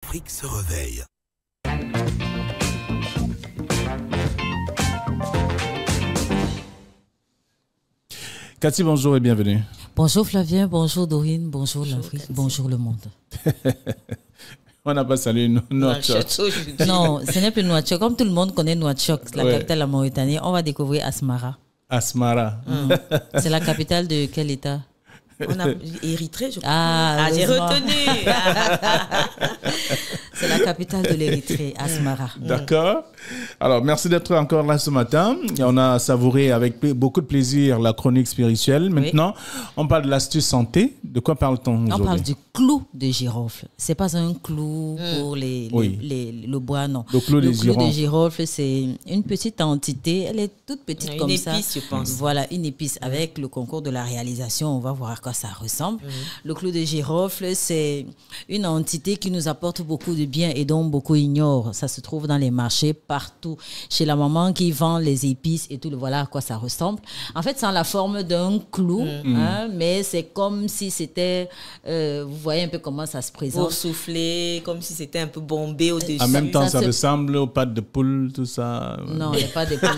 L'Afrique se réveille. Cathy, bonjour et bienvenue. Bonjour Flavien, bonjour Dorine, bonjour l'Afrique, bonjour le monde. On n'a pas salué Nouakchott. Non, ce n'est plus Nouakchott. Comme tout le monde connaît Nouakchott, la capitale de la Mauritanie, on va découvrir Asmara. Asmara. C'est la capitale de quel état? On a Érythrée, je crois. Ah, j'ai retenu. C'est la capitale de l'Érythrée, Asmara. D'accord. Alors, merci d'être encore là ce matin. Et on a savouré avec beaucoup de plaisir la chronique spirituelle. Maintenant, on parle de l'astuce santé. De quoi parle-t-on aujourd'hui? On parle du clou de girofle. C'est pas un clou pour le bois, non. Le clou de girofle, c'est une petite entité. Elle est toute petite comme ça. Une épice, je pense. Voilà, une épice. Avec le concours de la réalisation, on va voir à quoi ça ressemble. Le clou de girofle, c'est une entité qui nous apporte beaucoup de bien et dont beaucoup ignorent. Ça se trouve dans les marchés, partout. Chez la maman qui vend les épices et tout, voilà à quoi ça ressemble. En fait, c'est en la forme d'un clou, mais c'est comme si c'était... vous voyez un peu comment ça se présente. Pour souffler, comme si c'était un peu bombé au-dessus. En même temps, ça ressemble aux pattes de poule, tout ça. Non, les pattes de poule,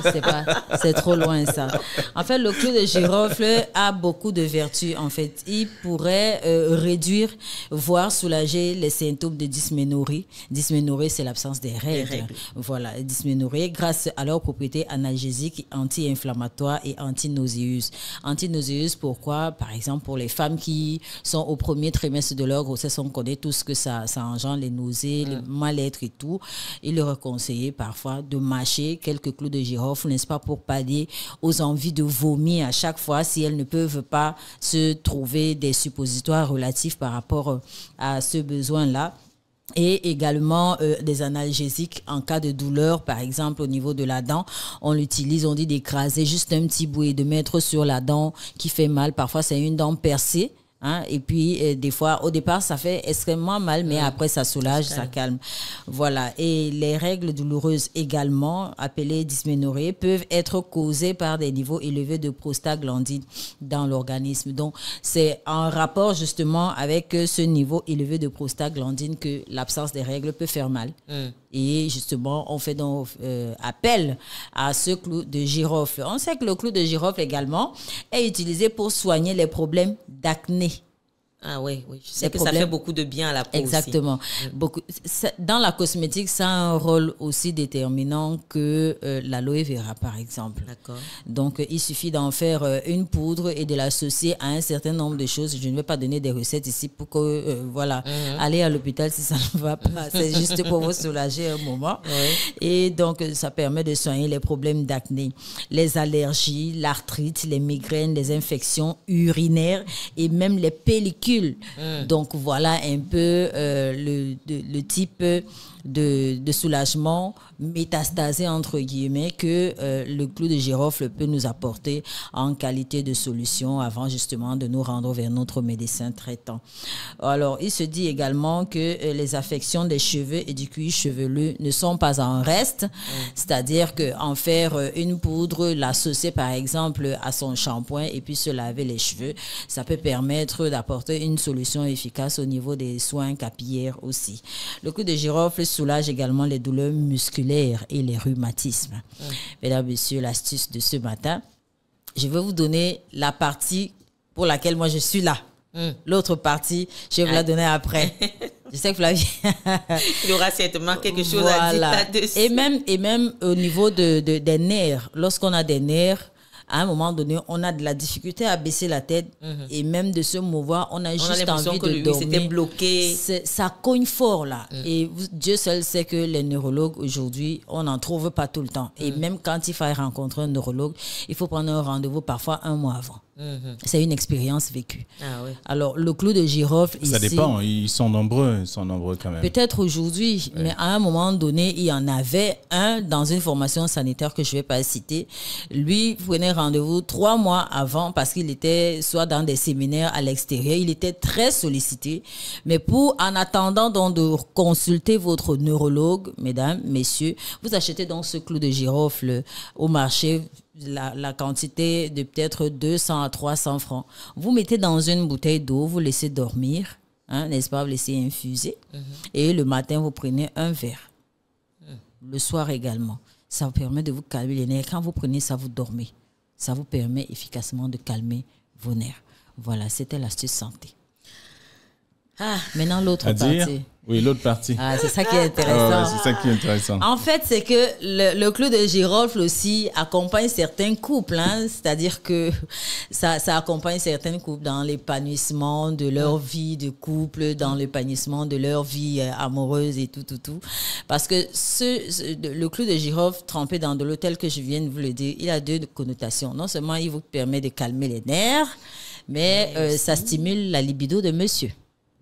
c'est trop loin ça. En fait, le clou de girofle a beaucoup de vertus. En fait, il pourrait réduire, voire soulager les symptômes de dysménorrhée. Dysménorrhée, c'est l'absence des règles. Voilà, dysménorrhée, grâce à leurs propriétés analgésiques, anti-inflammatoires et anti-nauséeuses. Anti-nauséeuses, pourquoi? Par exemple, pour les femmes qui sont au premier trimestre de leur grossesse, on connaît tout ce que ça engendre, les nausées, le mal-être et tout. Il leur est conseillé parfois de mâcher quelques clous de girofle, n'est-ce pas, pour pallier aux envies de vomir à chaque fois si elles ne peuvent pas se trouver des suppositoires relatifs par rapport à ce besoin-là. Et également des analgésiques en cas de douleur, par exemple au niveau de la dent, on l'utilise, on dit d'écraser juste un petit bout et de mettre sur la dent qui fait mal. Parfois c'est une dent percée. Et puis, des fois, au départ, ça fait extrêmement mal, mais après, ça soulage, ça calme. Voilà. Et les règles douloureuses également, appelées dysménorrhée, peuvent être causées par des niveaux élevés de prostaglandine dans l'organisme. Donc, c'est en rapport justement avec ce niveau élevé de prostaglandine que l'absence des règles peut faire mal. Et justement, on fait donc appel à ce clou de girofle. On sait que le clou de girofle également est utilisé pour soigner les problèmes d'acné. Ah oui, je sais que ça fait beaucoup de bien à la peau. Exactement. Beaucoup, dans la cosmétique, ça a un rôle aussi déterminant que l'aloe vera, par exemple. D'accord. Donc, il suffit d'en faire une poudre et de l'associer à un certain nombre de choses. Je ne vais pas donner des recettes ici pour que, allez à l'hôpital si ça ne va pas. C'est juste pour vous soulager un moment. Et donc, ça permet de soigner les problèmes d'acné, les allergies, l'arthrite, les migraines, les infections urinaires et même les pellicules. Donc voilà un peu le type de soulagement métastasé entre guillemets que le clou de girofle peut nous apporter en qualité de solution avant justement de nous rendre vers notre médecin traitant. Alors il se dit également que les affections des cheveux et du cuir chevelu ne sont pas en reste, c'est-à-dire qu'en faire une poudre, l'associer par exemple à son shampoing et puis se laver les cheveux, ça peut permettre d'apporter une solution efficace au niveau des soins capillaires aussi. Le clou de girofle soulage également les douleurs musculaires et les rhumatismes. Mesdames, messieurs, l'astuce de ce matin, je vais vous donner la partie pour laquelle moi je suis là. L'autre partie, je vais vous la donner après. Je sais que Flavie... Il y aura certainement quelque chose à dire là-dessus. Et même au niveau des nerfs, lorsqu'on a des nerfs, à un moment donné, on a de la difficulté à baisser la tête et même de se mouvoir. On a juste envie de dormir. C'était bloqué. Ça cogne fort là. Et Dieu seul sait que les neurologues aujourd'hui, on n'en trouve pas tout le temps. Et même quand il faut rencontrer un neurologue, il faut prendre un rendez-vous parfois un mois avant. C'est une expérience vécue. Alors, le clou de girofle ici... Ça dépend, ils sont nombreux quand même. Peut-être aujourd'hui, mais à un moment donné, il y en avait un dans une formation sanitaire que je ne vais pas citer. Lui prenait rendez-vous 3 mois avant parce qu'il était soit dans des séminaires à l'extérieur. Il était très sollicité. Mais en attendant donc de consulter votre neurologue, mesdames, messieurs, vous achetez donc ce clou de girofle au marché, la quantité de peut-être 200 à 300 francs. Vous mettez dans une bouteille d'eau, vous laissez dormir. n'est-ce pas, vous laissez infuser. Et le matin, vous prenez un verre. Le soir également. Ça vous permet de vous calmer les nerfs. Quand vous prenez ça, vous dormez. Ça vous permet efficacement de calmer vos nerfs. Voilà, c'était l'astuce santé. Maintenant, l'autre partie. Oui, l'autre partie. C'est ça qui est intéressant. C'est ça qui est intéressant. En fait, c'est que le clou de girofle aussi accompagne certains couples. C'est-à-dire que ça accompagne certains couples dans l'épanouissement de leur vie de couple, dans l'épanouissement de leur vie amoureuse et tout. Parce que le clou de girofle trempé dans de l'eau, tel que je viens de vous le dire, il a 2 connotations. Non seulement il vous permet de calmer les nerfs, mais ça stimule la libido de monsieur.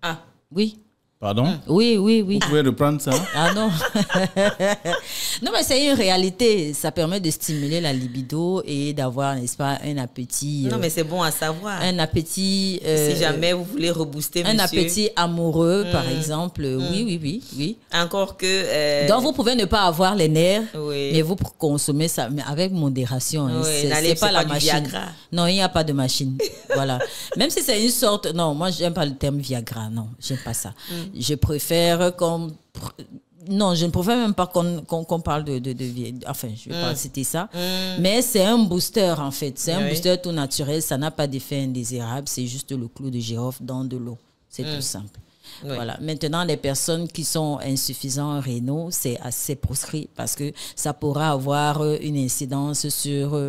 Ah. Oui. Pardon? Oui. Vous pouvez reprendre ça? Ah non. Non, mais c'est une réalité. Ça permet de stimuler la libido et d'avoir, n'est-ce pas, un appétit. Non, mais c'est bon à savoir. Un appétit. Si jamais vous voulez rebooster, monsieur. Un appétit amoureux, par exemple. Oui. Encore que. Donc, vous pouvez ne pas avoir les nerfs, oui. mais vous consommez ça mais avec modération. Oui, c'est pas la machine. Viagra. Non, il n'y a pas de machine. Voilà. Même si c'est une sorte. Non, moi, j'aime pas le terme Viagra. Non, j'aime pas ça. Je préfère qu'on. Non, je ne préfère même pas qu'on parle de enfin, je ne vais pas citer ça. Mais c'est un booster, en fait. C'est un booster tout naturel. Ça n'a pas d'effet indésirable. C'est juste le clou de girofle dans de l'eau. C'est tout simple. Oui. Voilà. Maintenant, les personnes qui sont insuffisants rénaux, c'est assez proscrit parce que ça pourra avoir une incidence sur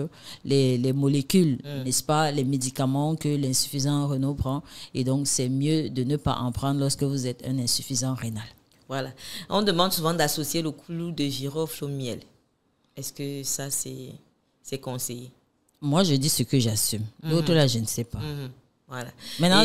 les molécules, n'est-ce pas, les médicaments que l'insuffisant rénal prend. Et donc, c'est mieux de ne pas en prendre lorsque vous êtes un insuffisant rénal. Voilà. On demande souvent d'associer le clou de girofle au miel. Est-ce que ça, c'est conseillé? Moi, je dis ce que j'assume. L'autre, là, je ne sais pas. Voilà. Maintenant,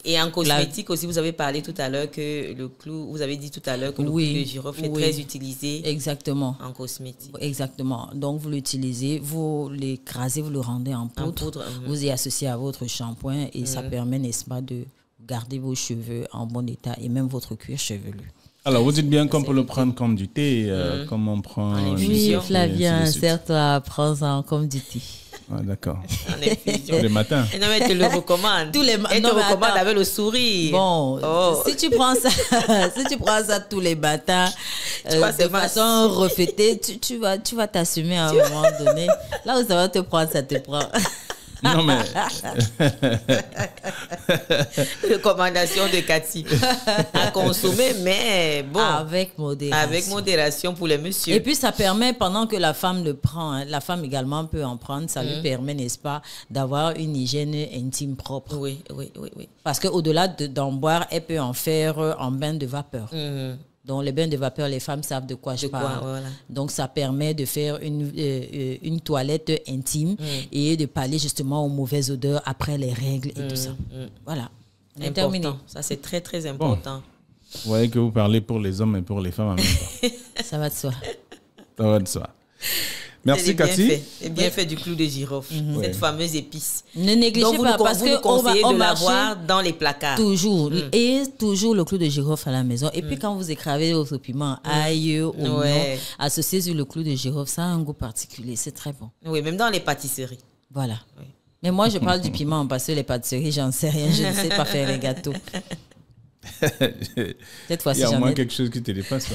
et en cosmétique aussi, vous avez parlé tout à l'heure que le clou, vous avez dit tout à l'heure que le clou de girofle est très utilisé. Exactement. En cosmétique. Exactement. Donc, vous l'utilisez, vous l'écrasez, vous le rendez en poudre. Vous y associez à votre shampoing et ça permet, n'est-ce pas, de garder vos cheveux en bon état et même votre cuir chevelu. Alors, vous dites bien qu'on peut le prendre comme du thé, comme on prend... Oui, Flavien, sers-toi, prends-en comme du thé. Ah, d'accord. Tous les matins. Non, mais tu le recommandes. Elle te recommande avec le sourire. Bon, si tu prends ça tous les matins, de façon refêtée, tu vas t'assumer à un moment donné. Là où ça va te prendre, ça te prend. Non, mais... Recommandation de Cathy. À consommer, mais bon. Avec modération. Avec modération pour les messieurs. Et puis, ça permet, pendant que la femme le prend, la femme également peut en prendre, ça lui permet, n'est-ce pas, d'avoir une hygiène intime propre. Oui. Parce qu'au-delà d'en boire, elle peut en faire en bain de vapeur. Donc, les bains de vapeur, les femmes savent de quoi je parle. Voilà. Donc, ça permet de faire une toilette intime et de pallier justement aux mauvaises odeurs après les règles et tout ça. Voilà. On est terminé. Ça, c'est très, très important. Bon. Vous voyez que vous parlez pour les hommes et pour les femmes en même temps. Ça va de soi. Ça va de soi. Merci, Cathy. C'est bien fait du clou de girofle, cette fameuse épice. Ne négligez pas parce que on va l'avoir dans les placards. Toujours. Et toujours le clou de girofle à la maison. Et puis quand vous écravez votre piment, ail, oignon, associé sur le clou de girofle, ça a un goût particulier. C'est très bon. Oui, même dans les pâtisseries. Voilà. Oui. Mais moi, je parle du piment parce que les pâtisseries, j'en sais rien. Je ne sais pas faire les gâteaux. Cette fois-ci, il y a au moins quelque chose qui te dépasse.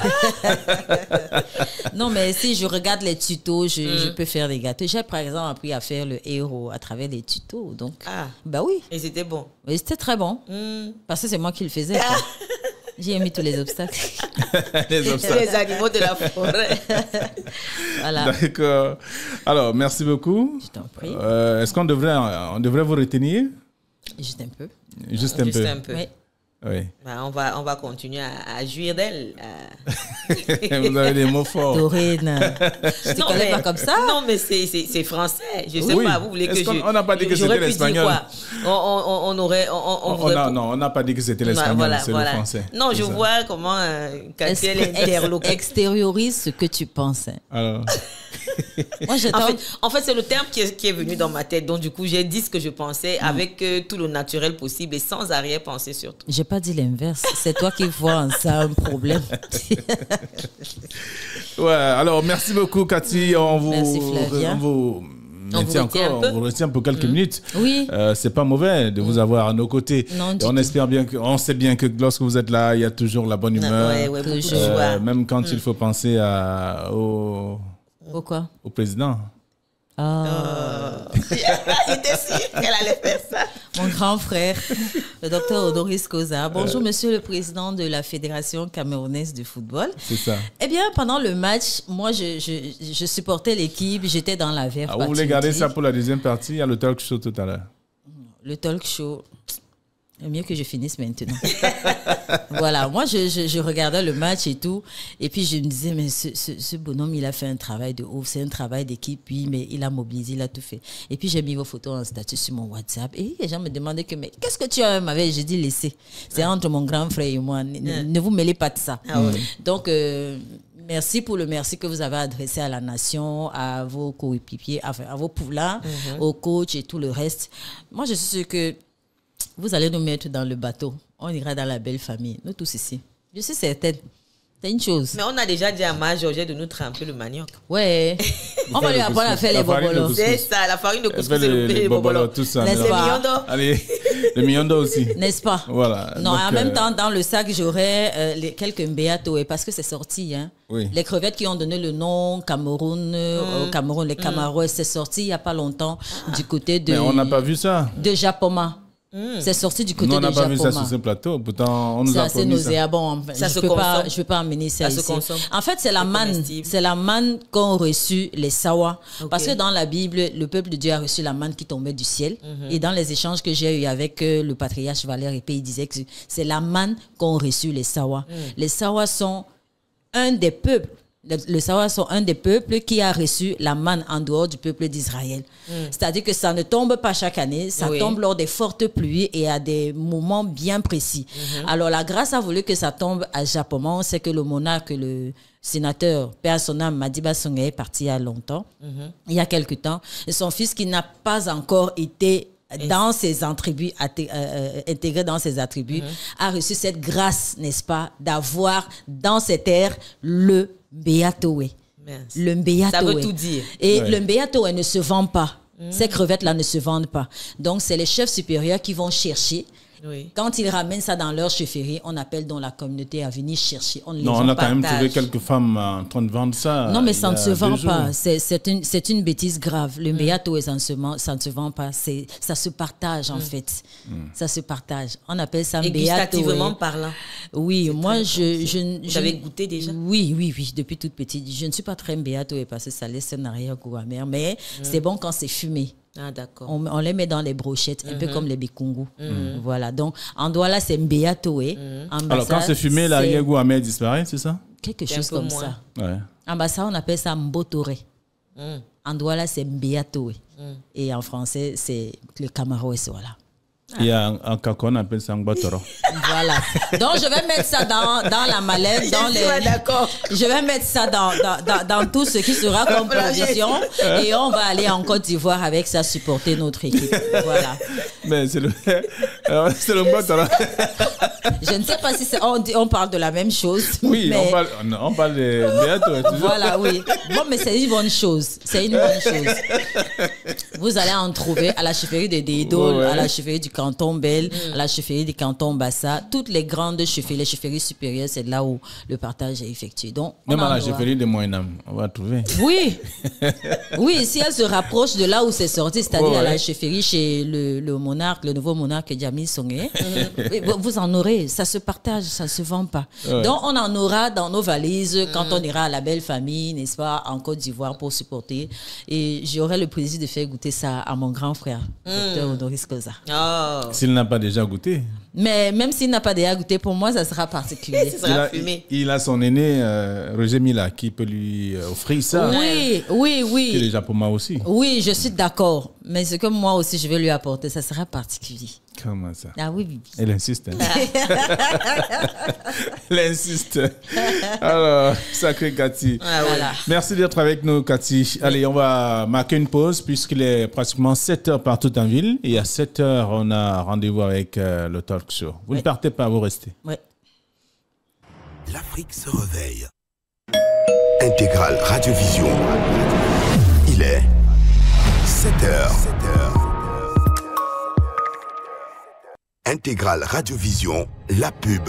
Non, mais si je regarde les tutos, je peux faire des gâteaux. J'ai par exemple appris à faire le héros à travers les tutos. Donc, bah oui. Et c'était bon. Oui, c'était très bon. Parce que c'est moi qui le faisais. J'ai mis tous les obstacles. Les animaux de la forêt. Voilà. D'accord. Alors, merci beaucoup. Je t'en prie. Est-ce qu'on devrait vous retenir? Juste un peu. Juste un peu. Oui. Oui. Bah, on va continuer à jouir d'elle. Vous avez des mots forts. Dorine. Je te connais pas comme ça. Non, mais c'est français. Je sais pas. Vous voulez que on n'a pas dit que c'était l'espagnol. On aurait. Non, on n'a pas dit que c'était l'espagnol. C'est le français. Non, je vois comment Cathy interloque. Extériorise ce que tu penses. Alors. Moi, en fait, c'est le terme qui est venu dans ma tête. Donc, du coup, j'ai dit ce que je pensais avec tout le naturel possible et sans arrière-pensée surtout. J'ai pas dit l'inverse. C'est toi qui vois en ça un problème. Ouais, alors merci beaucoup, Cathy. Merci, Flavien. On vous On vous retient pour quelques minutes. Oui. C'est pas mauvais de vous avoir à nos côtés. Non, et on espère bien on sait bien que lorsque vous êtes là, il y a toujours la bonne humeur. Beaucoup de joie. Même quand il faut penser au président. Il était sûr qu'elle allait faire ça. Mon grand frère, le docteur Odoris Koza. Bonjour, monsieur le président de la Fédération camerounaise de football. C'est ça. Eh bien, pendant le match, moi, je supportais l'équipe, j'étais dans la verte. Vous voulez garder ça pour la deuxième partie? Il y a le talk show tout à l'heure. Le talk show... C'est mieux que je finisse maintenant. Voilà, moi, je regardais le match et tout. Et puis, je me disais, mais ce bonhomme, il a fait un travail de ouf. C'est un travail d'équipe, puis, mais il a mobilisé, il a tout fait. Et puis, j'ai mis vos photos en statut sur mon WhatsApp. Et les gens me demandaient mais qu'est-ce que tu as avec? J'ai dit, laissez. C'est entre mon grand frère et moi. Ne vous mêlez pas de ça. Donc, merci pour le merci que vous avez adressé à la nation, à vos coéquipiers, à vos poulains, aux coachs et tout le reste. Moi, je suis sûre que vous allez nous mettre dans le bateau. On ira dans la belle famille. Nous tous ici. Je suis certaine. C'est une chose. Mais on a déjà dit à Ma Georgette de nous tremper le manioc. Ouais. On va lui apprendre à faire les bobolos. C'est ça, la farine de couscous et le bobolos. Tout ça. N'est-ce pas? Allez, le miondo aussi. N'est-ce pas? Voilà. Non, en même temps, dans le sac, j'aurais quelques mbeato parce que c'est sorti. Hein. Oui. Les crevettes qui ont donné le nom Cameroun, au Cameroun, les Camarois, c'est sorti il n'y a pas longtemps du côté de... Mais on n'a pas vu ça. De Japoma. C'est sorti du côté de Japoma. On n'a pas vu ça sur ce plateau. Pourtant, on nous a promis ça. C'est assez nauséabond. Ça je ne peux pas emmener ça ici. En fait, c'est la manne. C'est la manne qu'ont reçu les Sawa. Parce que dans la Bible, le peuple de Dieu a reçu la manne qui tombait du ciel. Et dans les échanges que j'ai eu avec le patriarche Valère Épée, il disait que c'est la manne qu'ont reçu les Sawa. Les Sawa sont un des peuples. Les Sawa sont un des peuples qui a reçu la manne en dehors du peuple d'Israël. C'est-à-dire que ça ne tombe pas chaque année, ça tombe lors des fortes pluies et à des moments bien précis. Alors la grâce a voulu que ça tombe à Japoma. On sait que le monarque, le sénateur, père son âme, Madiba Songé, est parti il y a longtemps, il y a quelque temps. Et son fils qui n'a pas encore été dans ses attributs, intégré dans ses attributs, a reçu cette grâce, n'est-ce pas, d'avoir dans ses terres le Mbeatoé. Le Mbeatoé. Ça veut tout dire. Et le Mbeatoé ne se vend pas. Ces crevettes-là ne se vendent pas. Donc, c'est les chefs supérieurs qui vont chercher. Quand ils ramènent ça dans leur chefferie, on appelle donc la communauté à venir chercher. On a quand même trouvé quelques femmes en train de vendre ça. Non, mais ça ne se vend pas. C'est une bêtise grave. Le Mbeatoé, ça ne se vend pas. Ça se partage, en fait. Ça se partage. On appelle ça Mbeatoé. Et gustativement parlant. Oui, moi, J'avais goûté déjà. Oui, depuis toute petite. Je ne suis pas très Mbeatoé parce que ça laisse un arrière-goût amer. Mais c'est bon quand c'est fumé. Ah, d'accord. On les met dans les brochettes, un peu comme les bikungu. Voilà, donc en Douala, c'est Mbeatoé. Alors, quand c'est fumé, l'arrière-goût amer disparaît, c'est ça? Quelque chose comme ça. Ouais. En Bassa, on appelle ça Mbotore. En Douala, c'est Mbeatoé. Et en français, c'est le Camaro et voilà. Il y a un cacon, on appelle ça un batoro. Voilà. Donc, je vais mettre ça dans la mallette. Je vais mettre ça dans tout ce qui sera comme provision. Et on va aller en Côte d'Ivoire avec ça, supporter notre équipe. Voilà. Mais c'est le batoro. Je ne sais pas si on parle de la même chose. Oui, mais... on parle de bientôt. Voilà, oui. Bon, mais c'est une bonne chose. C'est une bonne chose. Vous allez en trouver à la chefferie de Dédol, à la chefferie du canton Bel, à la chefferie du canton Bassa. Toutes les grandes chefferies, les chefferies supérieures, c'est là où le partage est effectué. Donc, même à la chefferie de Moyenam, on va trouver. Oui. Oui, si elle se rapproche de là où c'est sorti, c'est-à-dire à la chefferie chez le monarque, le nouveau monarque Djamil Songé, vous en aurez. Ça se partage, ça ne se vend pas. Donc, on en aura dans nos valises quand on ira à la belle famille, n'est-ce pas, en Côte d'Ivoire pour supporter. Et j'aurai le plaisir de faire goûter ça à mon grand frère, Dr Odoris Koza. S'il n'a pas déjà goûté. Mais même s'il n'a pas déjà goûté, pour moi, ça sera particulier. Ça sera fumé. Il a son aîné, Roger Mila, qui peut lui offrir ça. Oui. Qui est déjà pour moi aussi. Oui, je suis d'accord. Mais ce que moi aussi, je vais lui apporter, ça sera particulier. Comment ça? Ah oui. Elle insiste. Elle insiste. Alors, sacré Cathy. Voilà. Merci d'être avec nous, Cathy. Allez, on va marquer une pause puisqu'il est pratiquement 7h partout en ville. Et à 7h, on a rendez-vous avec le talk show. Vous ne partez pas, vous restez. Oui. L'Afrique se réveille. Intégrale Radiovision. Il est 7h. Intégrale Radiovision, la pub.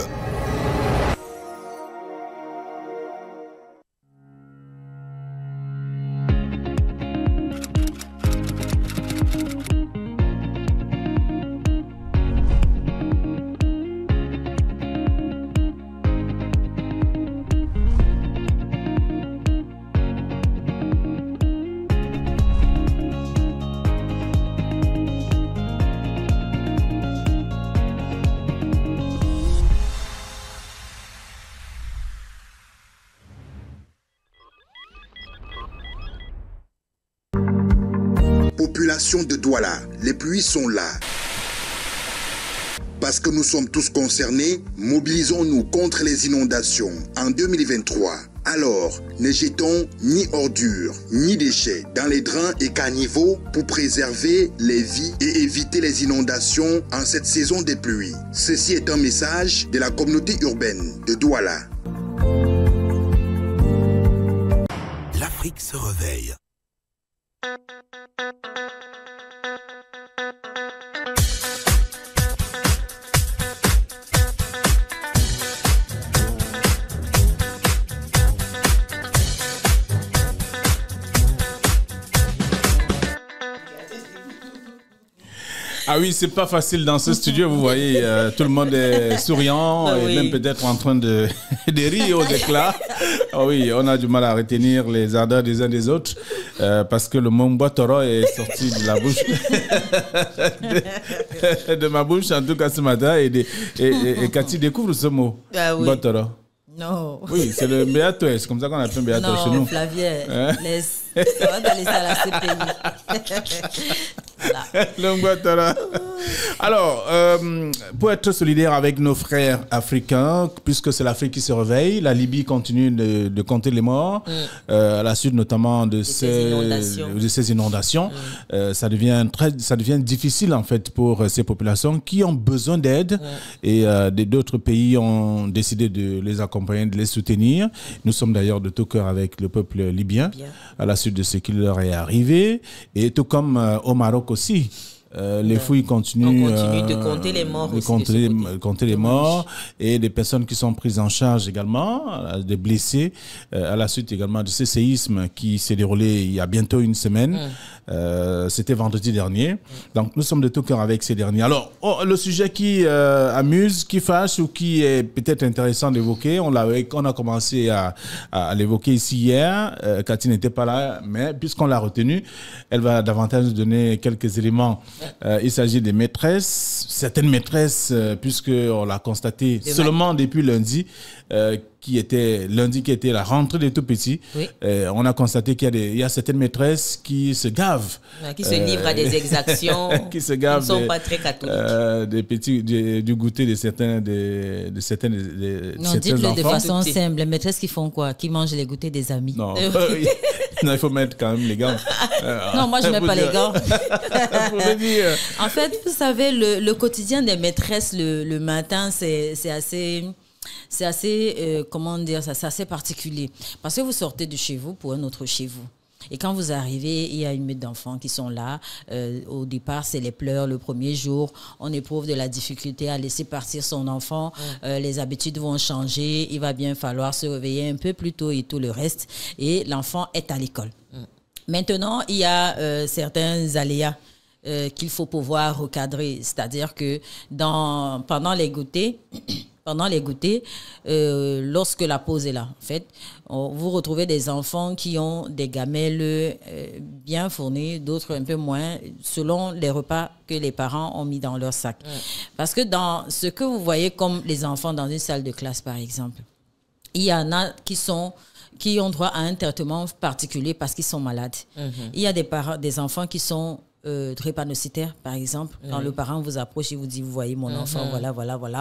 Population de Douala, les pluies sont là. Parce que nous sommes tous concernés, mobilisons-nous contre les inondations en 2023. Alors, ne jetons ni ordures, ni déchets dans les drains et caniveaux pour préserver les vies et éviter les inondations en cette saison des pluies. Ceci est un message de la communauté urbaine de Douala. L'Afrique se réveille. Ah oui, c'est pas facile dans ce studio, vous voyez, tout le monde est souriant et même peut-être en train de rire aux éclats. Ah oui, on a du mal à retenir les ardeurs des uns des autres parce que le mot Mbotoro est sorti de la bouche de ma bouche en tout cas ce matin et Cathy découvre ce mot. Ah oui. Mbotoro. Non. Oui, c'est le Béato, c'est comme ça qu'on appelle Béato chez nous. Non, Flavien, laisse. Ça va d'aller à la CPI. Voilà. Alors, pour être solidaire avec nos frères africains, puisque c'est l'Afrique qui se réveille, la Libye continue de compter les morts, à la suite notamment de ces inondations. Ça devient difficile en fait pour ces populations qui ont besoin d'aide et d'autres pays ont décidé de les accompagner, de les soutenir. Nous sommes d'ailleurs de tout cœur avec le peuple libyen à la suite de ce qui leur est arrivé et tout comme au Maroc aussi. Les fouilles continuent. On continue de compter les morts. Compter les morts et des personnes qui sont prises en charge également, des blessés, à la suite également de ce séisme qui s'est déroulé il y a bientôt une semaine. C'était vendredi dernier. Donc nous sommes de tout cœur avec ces derniers. Alors, le sujet qui amuse, qui fâche ou qui est peut-être intéressant d'évoquer, on a commencé à l'évoquer ici hier. Cathy n'était pas là, mais puisqu'on l'a retenue, elle va davantage nous donner quelques éléments. Il s'agit des maîtresses, certaines maîtresses, puisqu'on l'a constaté seulement depuis lundi, qui était la rentrée des tout petits. Oui. On a constaté qu'il y a certaines maîtresses qui se gavent. Qui se livrent à des exactions. Qui se gavent. Qui ne sont pas très catholiques. Du goûter de certains non, dites-le de façon simple. Les maîtresses qui font quoi? Qui mangent les goûters des amis? Non. Non, il faut mettre quand même les gants. Non, moi je ne mets pas les gants. En fait, vous savez, le quotidien des maîtresses le matin, c'est assez, comment dire ça, c'est assez particulier. Parce que vous sortez de chez vous pour un autre chez vous. Et quand vous arrivez, il y a une meute d'enfants qui sont là. Au départ, c'est les pleurs le premier jour. On éprouve de la difficulté à laisser partir son enfant. Les habitudes vont changer. Il va bien falloir se réveiller un peu plus tôt et tout le reste. Et l'enfant est à l'école. Maintenant, il y a certains aléas qu'il faut pouvoir recadrer. C'est-à-dire que pendant les goûters, lorsque la pause est là, en fait, vous retrouvez des enfants qui ont des gamelles bien fournies, d'autres un peu moins, selon les repas que les parents ont mis dans leur sac. Parce que dans ce que vous voyez comme les enfants dans une salle de classe, par exemple, il y en a qui ont droit à un traitement particulier parce qu'ils sont malades. Il y a des enfants qui sont drépanocytaire, par exemple. Quand le parent vous approche, il vous dit, vous voyez mon enfant, voilà.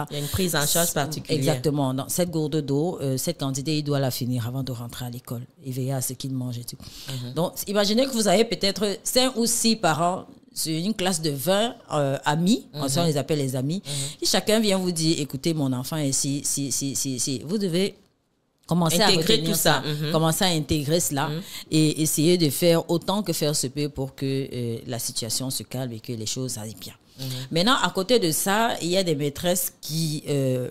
Il y a une prise en charge particulière. Exactement. Donc, cette gourde d'eau, cette quantité, il doit la finir avant de rentrer à l'école et veiller à ce qu'il mange et tout. Donc, imaginez que vous avez peut-être 5 ou 6 parents sur une classe de 20 amis, on les appelle les amis, et chacun vient vous dire, écoutez, mon enfant, si vous devez Commencer intégrer à retenir tout ça. Commencer à intégrer cela et essayer de faire autant que faire se peut pour que la situation se calme et que les choses aillent bien. Maintenant, à côté de ça, il y a des maîtresses qui,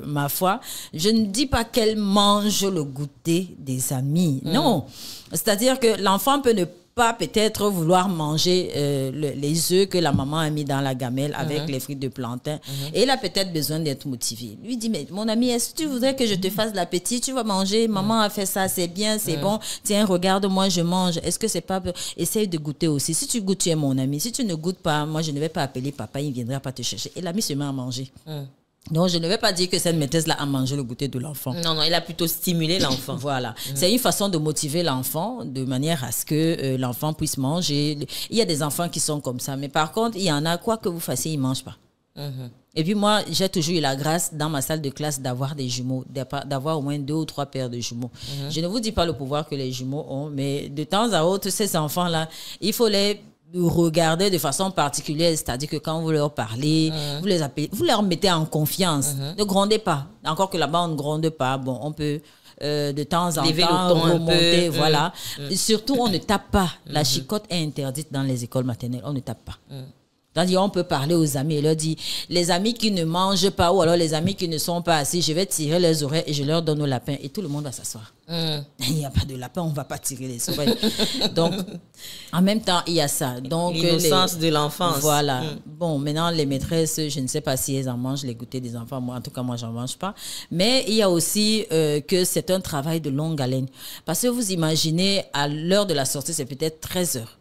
ma foi, je ne dis pas qu'elles mangent le goûter des amis. Non. C'est-à-dire que l'enfant peut ne pas peut-être vouloir manger les œufs que la maman a mis dans la gamelle avec les frites de plantain. Et il a peut-être besoin d'être motivé. Lui dit, mais mon ami, est-ce que tu voudrais que je te fasse l'appétit? Tu vas manger, maman a fait ça, c'est bien, c'est bon. Tiens, regarde, moi je mange. Est-ce que c'est pas... Essaye de goûter aussi. Si tu goûtes, tu es mon ami. Si tu ne goûtes pas, moi je ne vais pas appeler papa, il ne viendra pas te chercher. Et l'ami se met à manger. Donc, je ne vais pas dire que cette maîtresse-là a mangé le goûter de l'enfant. Non, il a plutôt stimulé l'enfant. Voilà. C'est une façon de motiver l'enfant de manière à ce que l'enfant puisse manger. Il y a des enfants qui sont comme ça. Mais par contre, il y en a, quoi que vous fassiez, ils ne mangent pas. Et puis moi, j'ai toujours eu la grâce dans ma salle de classe d'avoir des jumeaux, d'avoir au moins 2 ou 3 paires de jumeaux. Je ne vous dis pas le pouvoir que les jumeaux ont, mais de temps à autre, ces enfants-là, il faut les regarder de façon particulière, c'est-à-dire que quand vous leur parlez, vous les appelez, vous leur mettez en confiance. Ne grondez pas. Encore que là-bas, on ne gronde pas. Bon, on peut de temps en temps remonter, voilà. Surtout, on ne tape pas. La chicotte est interdite dans les écoles maternelles. On ne tape pas. C'est-à-dire, on peut parler aux amis et leur dire, les amis qui ne mangent pas ou alors les amis qui ne sont pas assis, je vais tirer leurs oreilles et je leur donne au lapin. Et tout le monde va s'asseoir. Il n'y a pas de lapin, on ne va pas tirer les oreilles. Donc, en même temps, il y a ça. Donc, l'innocence de l'enfance. Voilà. Bon, maintenant, les maîtresses, je ne sais pas si elles en mangent les goûters des enfants. Moi, en tout cas, moi, j'en mange pas. Mais il y a aussi que c'est un travail de longue haleine. Parce que vous imaginez, à l'heure de la sortie, c'est peut-être 13 heures.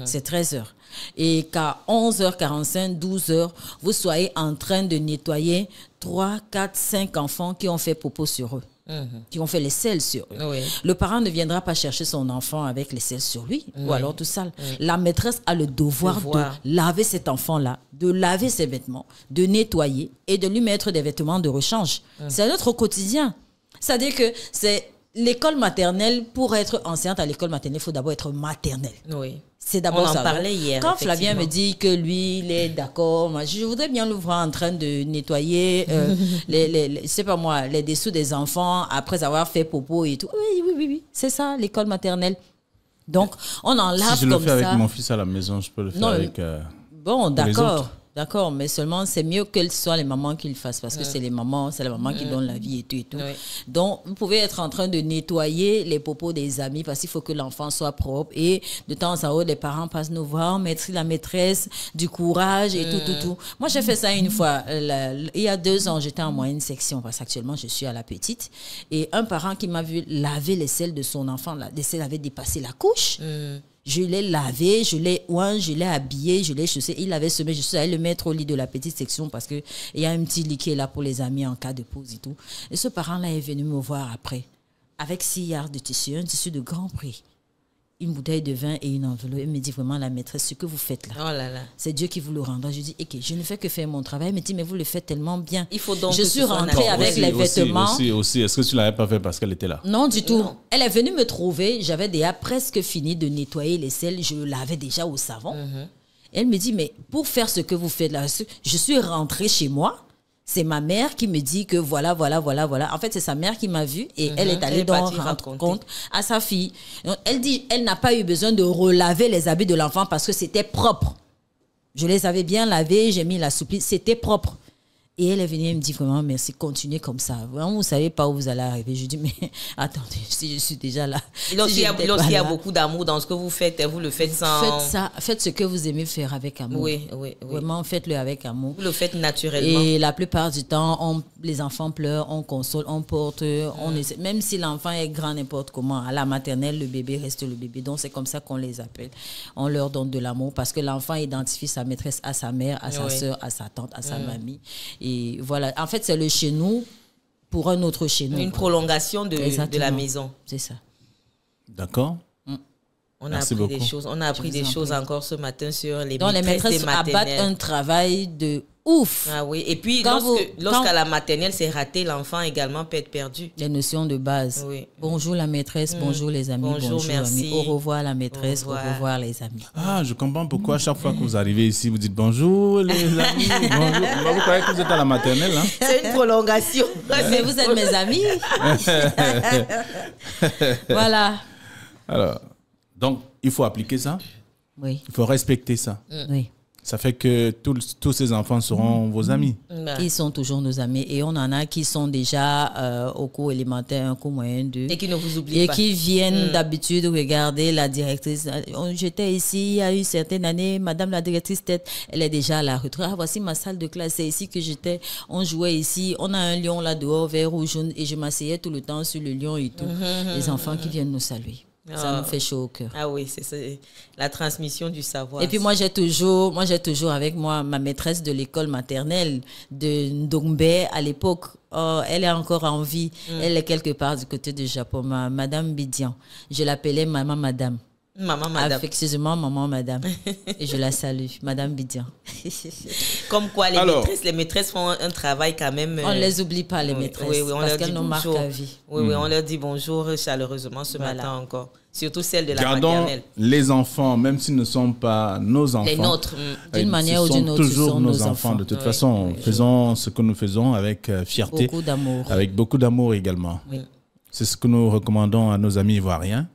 C'est 13 heures. Et qu'à 11h45, 12h, vous soyez en train de nettoyer 3, 4, 5 enfants qui ont fait popo sur eux, qui ont fait les selles sur eux. Oui. Le parent ne viendra pas chercher son enfant avec les selles sur lui, ou alors tout sale. La maîtresse a le devoir de laver cet enfant-là, de laver ses vêtements, de nettoyer et de lui mettre des vêtements de rechange. C'est notre quotidien. C'est-à-dire que c'est l'école maternelle, pour être enseignante à l'école maternelle, il faut d'abord être maternelle. Oui. C'est d'abord ça. On en parlait hier. Quand Flavien me dit que lui, il est d'accord, je voudrais bien le voir en train de nettoyer je sais pas moi, les dessous des enfants après avoir fait popo et tout. Oui. C'est ça, l'école maternelle. Donc, on en lave comme ça. Si je le fais avec mon fils à la maison, je peux le faire avec bon, d'accord. D'accord, mais seulement c'est mieux que ce soit les mamans qui le fassent parce que c'est la maman qui donne la vie et tout et tout. Oui. Donc, vous pouvez être en train de nettoyer les popos des amis parce qu'il faut que l'enfant soit propre et de temps à autre, les parents passent nous voir, merci la maîtresse, du courage et tout. Moi, j'ai fait ça une fois. Il y a 2 ans, j'étais en moyenne section parce qu'actuellement, je suis à la petite. Et un parent qui m'a vu laver les selles de son enfant, les selles avaient dépassé la couche. Je l'ai lavé, je l'ai oint, je l'ai habillé, je l'ai chaussé. Il avait semé, je suis allée le mettre au lit de la petite section parce qu'il y a un petit lit qui est là pour les amis en cas de pause et tout. Et ce parent-là est venu me voir après, avec 6 yards de tissu, un tissu de grand prix, une bouteille de vin et une enveloppe. Il me dit vraiment, la maîtresse, ce que vous faites là, c'est Dieu qui vous le rendra. Je dis, ok, je ne fais que faire mon travail. Il me dit, mais vous le faites tellement bien. Il faut donc je suis rentrée avec les vêtements. Aussi. Est-ce que tu ne l'avais pas fait parce qu'elle était là? Non, du tout. Non. Elle est venue me trouver. J'avais déjà presque fini de nettoyer les selles. Je lavais déjà au savon. Elle me dit, mais pour faire ce que vous faites là, je suis rentrée chez moi. C'est ma mère qui me dit que voilà. En fait, c'est sa mère qui m'a vue et elle est allée donc rendre compte à sa fille. Donc, elle dit, elle n'a pas eu besoin de relaver les habits de l'enfant parce que c'était propre. Je les avais bien lavés, j'ai mis la souplesse, c'était propre. Et elle est venue, elle me dit vraiment merci, continuez comme ça. Vraiment, vous ne savez pas où vous allez arriver. Je dis, mais attendez, si je suis déjà là. Lorsqu'il y a beaucoup d'amour dans ce que vous faites, vous le faites sans... Faites ce que vous aimez faire avec amour. Oui. Vraiment, faites-le avec amour. Vous le faites naturellement. Et la plupart du temps, les enfants pleurent, on console, on porte, on essaie. Même si l'enfant est grand n'importe comment, à la maternelle, le bébé reste le bébé. Donc, c'est comme ça qu'on les appelle. On leur donne de l'amour parce que l'enfant identifie sa maîtresse à sa mère, à sa soeur, à sa tante, à sa mamie. Et voilà, en fait, c'est le chez nous pour un autre chez nous. Une prolongation de la maison. C'est ça. D'accord. On a appris des choses encore ce matin sur les maîtresses des maternelles. Donc, les maîtresses abattent un travail de ouf. Ah oui, et puis Quand lorsqu'à la maternelle c'est raté, l'enfant également peut être perdu. Les notions de base. Oui. Bonjour la maîtresse, bonjour les amis, Bonjour, merci. amis. Au revoir la maîtresse, au revoir les amis. Ah, je comprends pourquoi à chaque fois que vous arrivez ici, vous dites bonjour les amis, bonjour. Vous croyez que vous êtes à la maternelle, hein? C'est une prolongation. Mais vous êtes mes amis. Voilà. Alors, donc, il faut appliquer ça, Oui, il faut respecter ça. oui. Ça fait que tous ces enfants seront vos amis. Ils sont toujours nos amis. Et on en a qui sont déjà au cours élémentaire, un cours moyen 2. Et qui ne vous oublient Et pas. qui viennent d'habitude regarder la directrice. J'étais ici il y a une certaine année, madame la directrice tête, elle est déjà à la retraite. Ah, voici ma salle de classe, c'est ici que j'étais. On jouait ici, on a un lion là dehors, vert ou jaune, et je m'asseyais tout le temps sur le lion et tout. Les enfants qui viennent nous saluer. Ça nous fait chaud au cœur. Ah oui, c'est la transmission du savoir. Et puis moi j'ai toujours avec moi ma maîtresse de l'école maternelle de Ndongbe à l'époque. Oh, elle est encore en vie. Elle est quelque part du côté du Japon. Madame Bidian. Je l'appelais maman madame. Maman, madame. Affectueusement maman madame. Et je la salue, madame Bidian. Comme quoi les maîtresses font un travail quand même. On ne les oublie pas les maîtresses. Oui, on parce leur qu'elles dit nous marquent bonjour. à vie. Oui, on leur dit bonjour chaleureusement ce matin encore. Surtout celles de la Gardons maternelle. les enfants, même s'ils ne sont pas nos enfants. Les nôtres. D'une manière ou d'une autre, ce sont toujours ce sont nos nos enfants. De enfants. toute Oui, façon, faisons ce que nous faisons avec fierté. Beaucoup d'amour. Avec beaucoup d'amour également. Oui. C'est ce que nous recommandons à nos amis ivoiriens.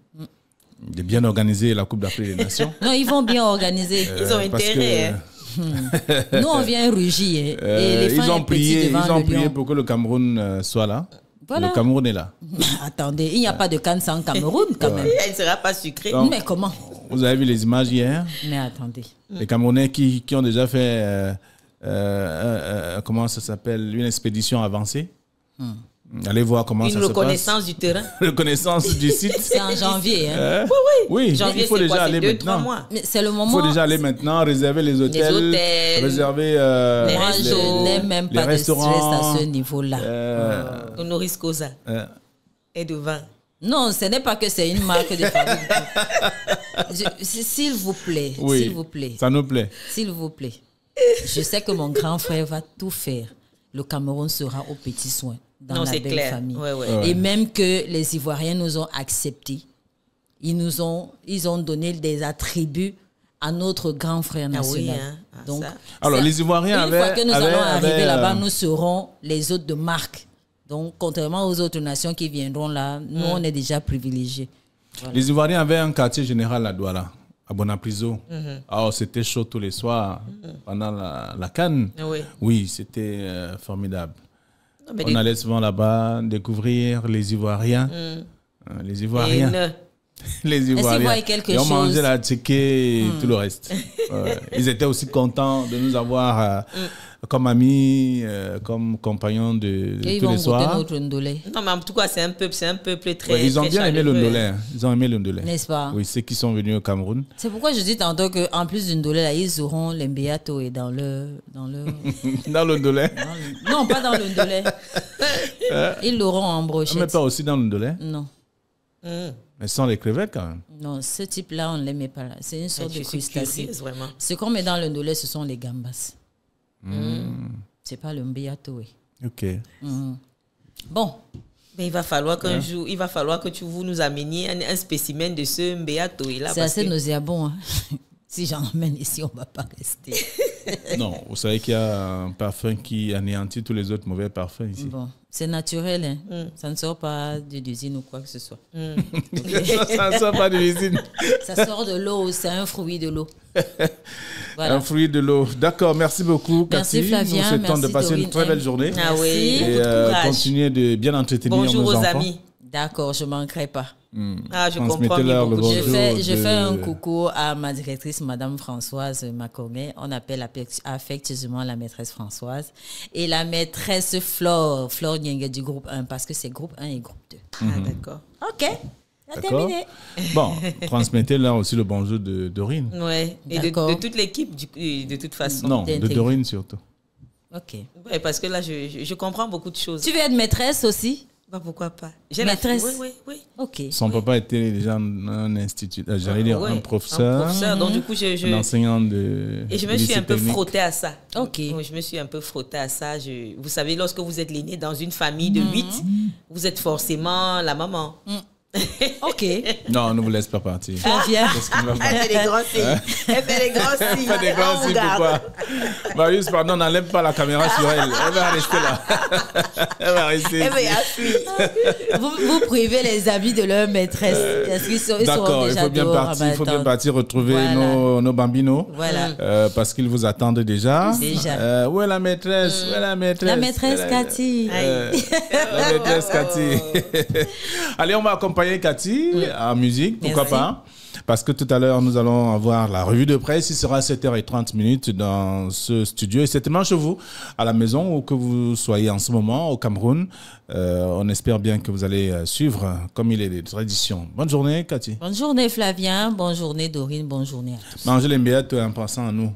De bien organiser la Coupe d'Afrique des Nations. Non, ils vont bien organiser. Ils ont Parce intérêt. que, Nous, on vient rugir. Et les ils ont prié lion. pour que le Cameroun soit là. Voilà. Le Cameroun est là. Attendez, il n'y a pas de canne sans Cameroun quand même. Elle ne sera pas sucrée. Donc, Mais comment? Vous avez vu les images hier. Mais attendez. Les Camerounais qui ont déjà fait, comment ça s'appelle, une expédition avancée. Allez voir comment Une ça se passe. reconnaissance du terrain. Reconnaissance du site. C'est en janvier. Hein? Oui, Janvier, il faut c'est déjà quoi? aller C'est 2-3 maintenant. mois. Mais c'est le Il moment. faut déjà aller maintenant, réserver les hôtels, réserver les Moi, restos, je n'ai même les pas de stress restaurants, à ce niveau-là. Honoris causa. Et de vin. Non, ce n'est pas que c'est une marque de fabrique. S'il vous plaît, Oui, s'il vous plaît, ça nous plaît. s'il vous plaît. Je sais que mon grand frère va tout faire. Le Cameroun sera aux petits soins dans Non, la c'est belle clair. famille. Ouais, ouais. Et même que les Ivoiriens nous ont acceptés. Ils ont donné des attributs à notre grand frère Ah national. oui, hein. Ah, Donc, ça. Alors, les Ivoiriens une fois que nous allons arriver là-bas, euh, nous serons les autres de marque. Donc, contrairement aux autres nations qui viendront là, nous, on est déjà privilégiés. Les Ivoiriens avaient un quartier général à Douala, à Bonapriso. Alors, c'était chaud tous les soirs pendant la CAN. Oui. Oui, c'était formidable. Non, mais On allait souvent là-bas découvrir les Ivoiriens. Les Ivoiriens. Les Ivoiriens. voient quelque Et on chose? mangeait la tchéké et tout le reste. Ils étaient aussi contents de nous avoir comme amis, comme compagnons de Et ils tous vont les goûter soirs. notre ndolé, Non, mais en tout cas, c'est un peuple très. Ouais, ils ont très bien aimé le chaleureux. ndolé. Ils ont aimé le ndolé. n'est-ce pas? Oui, ceux qui sont venus au Cameroun. C'est pourquoi je dis tantôt qu'en plus du ndolé, là, ils auront l'embeato et dans le... Dans le ndolé. Non, pas dans le ndolé. Ils l'auront en Mais brochette. pas aussi dans le ndolé. Non. Mais sans les crevettes quand même. Non, ce type-là, on ne les met pas là. C'est une sorte Je de suis crustacé. curieuse, vraiment. Ce qu'on met dans le ndolé, ce sont les gambas. C'est pas le mbeato. Oui. Ok. Bon, Mais il va falloir qu'un jour, vous nous ameniez un spécimen de ce Mbeato. c'est assez nauséabond. Hein. Si j'en emmène ici, on ne va pas rester. Non, vous savez qu'il y a un parfum qui anéantit tous les autres mauvais parfums ici. Bon, c'est naturel. Hein. Ça ne sort pas d'usine ou quoi que ce soit. Ça ne sort pas de l'usine. Ça sort de l'eau, c'est un fruit de l'eau. Voilà. Un fruit de l'eau. D'accord, merci beaucoup, Merci, Cathy. Flavien, Nous souhaitons de merci, passer Dorine. une très belle journée. Ah oui, Merci. beaucoup Et de courage. continuer de bien entretenir Bonjour nos aux enfants. amis. D'accord, je ne manquerai pas. Ah, je comprends Transmettez-leur mieux le beaucoup de bonjour. choses. Je fais un coucou à ma directrice, Madame Françoise Macomé. On appelle affectueusement la maîtresse Françoise. Et la maîtresse Flore Nyenge du groupe 1, parce que c'est groupe 1 et groupe 2. Ah, d'accord. OK, c'est D'accord. terminé. Bon, transmettez-leur aussi le bonjour de Dorine. Ouais. Et D'accord. de toute l'équipe, de toute façon. Non, de D'intégrer. Dorine surtout. OK. Ouais, parce que là, je comprends beaucoup de choses. Tu veux être maîtresse aussi? Bah, pourquoi pas? Maîtresse. Oui. Ok. Son papa était déjà un institut, j'allais dire un professeur. Un professeur. Donc, du coup, un enseignant de. Et je me suis un peu frottée à ça. Ok. Oui, je me suis un peu frottée à ça. Vous savez, lorsque vous êtes l'aîné dans une famille de 8, vous êtes forcément la maman. Ok. Non, on ne vous laisse pas partir. Flavia. Elle fait des grands signes. Elle fait des grands signes. Elle fait des grands signes, pourquoi? Marius, pardon, n'enlève pas la caméra sur elle. Elle va rester là. Elle va rester. Elle va y appuyer. Vous privez les amis de leur maîtresse. Parce qu'ils sont D'accord, il déjà faut bien dehors, partir. Il faut bien partir retrouver nos bambinos. Voilà. Parce qu'ils vous attendent déjà. Déjà. Où est la maîtresse? Où est la maîtresse? La maîtresse Cathy. La maîtresse Cathy. Allez, on va accompagner Cathy en musique, pourquoi pas? Parce que tout à l'heure, nous allons avoir la revue de presse. Il sera 7h30 dans ce studio. Et certainement chez vous, à la maison, ou que vous soyez en ce moment au Cameroun. On espère bien que vous allez suivre comme il est de tradition. Bonne journée, Cathy. Bonne journée, Flavien. Bonne journée, Dorine. Bonne journée à tous. Mangez les mbiettes en pensant à nous.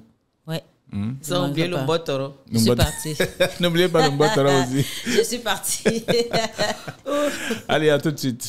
Ouais. Ils ont oublié le botoro. Je suis partie. N'oubliez pas le botoro aussi. Je suis partie. Allez, à tout de suite.